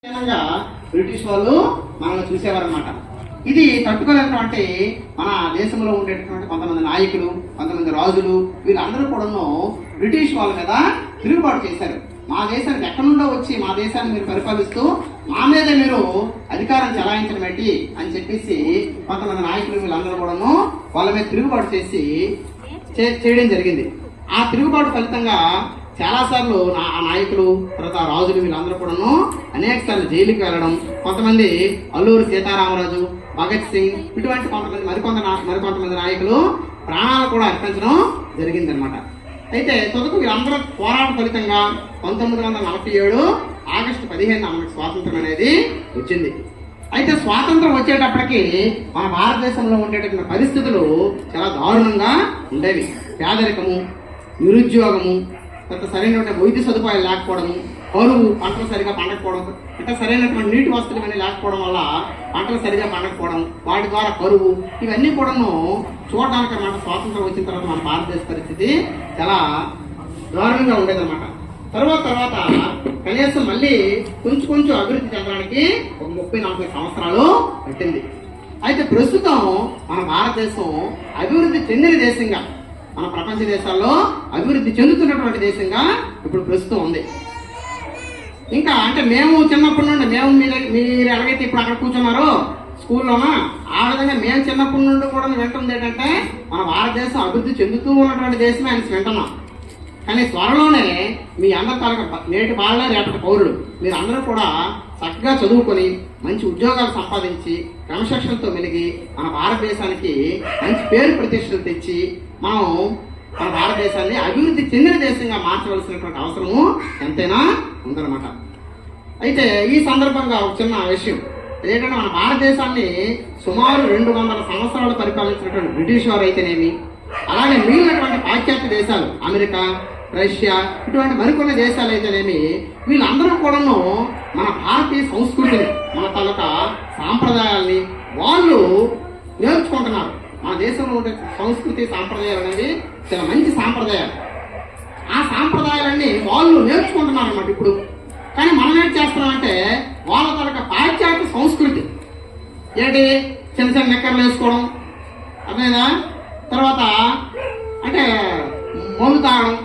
British వాళ్ళు మనల్ని చూసేవారనమాట. ఇది తట్టుకోలేనటువంటి మన దేశంలో ఉండేటటువంటి కొంతమంది నాయకులు, కొంతమంది రాజులు, వీళ్ళందరూ కూడాను బ్రిటిష్ వాళ్ళ మీద తిరుగుబాటు చేశారు. మా దేశానికి ఎక్కడి నుండో వచ్చి మా దేశాన్ని మీరు పరిపాలిస్తూ మా మీద మీరు అధికారం చెలాయించడం ఏంటి అని చెప్పేసి కొంతమంది నాయకులు వీళ్ళందరూ కూడాను వాళ్ళ మీద తిరుగుబాటు చేయడం జరిగింది. ఆ తిరుగుబాటు ఫలితంగా చాలా సార్లు ఆ నాయకులు, తర్వాత రాజులు వీళ్ళందరూ కూడాను అనేక సార్లు జైలుకి వెళ్ళడం, కొంతమంది అల్లూరి సీతారామరాజు, భగత్ సింగ్ ఇటువంటి మరికొంతమంది నాయకులు ప్రాణాలు కూడా అర్పించడం జరిగిందనమాట. అయితే తొదకు వీళ్ళందరూ పోరాట ఫలితంగా 1947 ఆగస్టు 15 మనకు స్వాతంత్రం అనేది వచ్చింది. అయితే స్వాతంత్రం వచ్చేటప్పటికి మన భారతదేశంలో ఉండేటటువంటి పరిస్థితులు చాలా దారుణంగా ఉండేవి. పేదరికము, నిరుద్యోగము, సరైనటువంటి వైద్య సదుపాయాలు లేకపోవడము, కరువు, పంటలు సరిగా పండకపోవడం, అంటే సరైనటువంటి నీటి వసతులు ఇవన్నీ లేకపోవడం వల్ల పంటలు సరిగా పండకపోవడం, వాటి ద్వారా కరువు, ఇవన్నీ కూడాను చూడడానికి అన్నమాట. స్వాతంత్రం వచ్చిన తర్వాత మన భారతదేశ పరిస్థితి చాలా దారుణంగా ఉండేదన్నమాట. తర్వాత కనీసం మళ్ళీ కొంచెం అభివృద్ధి చెందడానికి ఒక 30-40 సంవత్సరాలు పట్టింది. అయితే ప్రస్తుతం మన భారతదేశం అభివృద్ధి చెందిన దేశంగా, మన ప్రపంచ దేశాల్లో అభివృద్ధి చెందుతున్నటువంటి దేశంగా ఇప్పుడు ప్రస్తుతం ఉంది. ఇంకా అంటే మేము చిన్నప్పటి నుండి మీరు ఎలాగైతే ఇప్పుడు అక్కడ కూర్చున్నారో స్కూల్లోనా, ఆ విధంగా మేము చిన్నప్పటి నుండి కూడా వింటుంది ఏంటంటే మన భారతదేశం అభివృద్ధి చెందుతూ ఉన్నటువంటి దేశమే అని వింటున్నాం. కానీ త్వరలోనే మీ అందరి తాలూకా నేటి బాలలే రేపటి పౌరులు మీరు అందరూ కూడా చక్కగా చదువుకొని మంచి ఉద్యోగాలు సంపాదించి క్రమశిక్షణతో మెలిగి మన భారతదేశానికి మంచి పేరు ప్రతిష్టలు తెచ్చి మనం మన భారతదేశాన్ని అభివృద్ధి చెందిన దేశంగా మార్చవలసినటువంటి అవసరము ఎంతైనా ఉందన్నమాట. అయితే ఈ సందర్భంగా ఒక చిన్న విషయం ఏంటంటే, మన భారతదేశాన్ని సుమారు 200 సంవత్సరాలు పరిపాలించినటువంటి బ్రిటిష్ వారు అయితేనేమి, అలాగే మిగిలినటువంటి పాశ్చాత్య దేశాలు అమెరికా, రష్యా ఇటువంటి మరికొన్ని దేశాలు అయితేనేమి, వీళ్ళందరూ కూడాను మన భారతీయ సంస్కృతిని, మన తాలూకా సాంప్రదాయాల్ని వాళ్ళు నేర్చుకుంటున్నారు. మన దేశంలో ఉండే సంస్కృతి సాంప్రదాయాలు అనేవి చాలా మంచి సాంప్రదాయాలు. ఆ సాంప్రదాయాలన్నీ వాళ్ళు నేర్చుకుంటున్నారు అన్నమాట ఇప్పుడు. కానీ మనం ఏం చేస్తున్నామంటే వాళ్ళ తాలూకా పాశ్చాత్య సంస్కృతి ఏంటి, చిన్న నెక్కర్లు వేసుకోవడం, అదేనా, తర్వాత అంటే మందు తాగడం,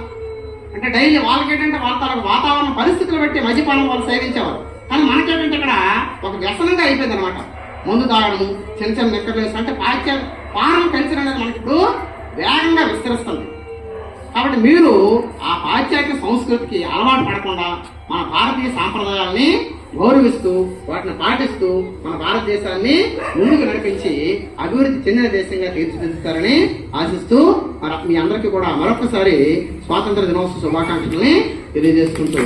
అంటే డైలీ వాళ్ళకేంటంటే వాళ్ళ తాలూకా వాతావరణ పరిస్థితులు బట్టి మద్యపానం వాళ్ళు సేవించేవారు. కానీ మనకేంటంటే ఇక్కడ ఒక వ్యసనంగా అయిపోయింది అనమాట. మందు తాగడము, చిన్న నెక్కర్లు వేసుకోవడం, అంటే పాశ్చాత్య పానం కల్చర్ అనేది మనకి ఇప్పుడు వేగంగా విస్తరిస్తుంది. కాబట్టి మీరు ఆ పాశ్చాత్య సంస్కృతికి అలవాటు పడకుండా మన భారతీయ సాంప్రదాయాల్ని గౌరవిస్తూ వాటిని పాటిస్తూ మన భారతదేశాన్ని ముందుకు నడిపించి అభివృద్ధి చెందిన దేశంగా తీర్చిదిద్దుతారని ఆశిస్తూ మీ అందరికీ కూడా మరొకసారి స్వాతంత్ర దినోత్సవ శుభాకాంక్షల్ని తెలియజేసుకుంటూ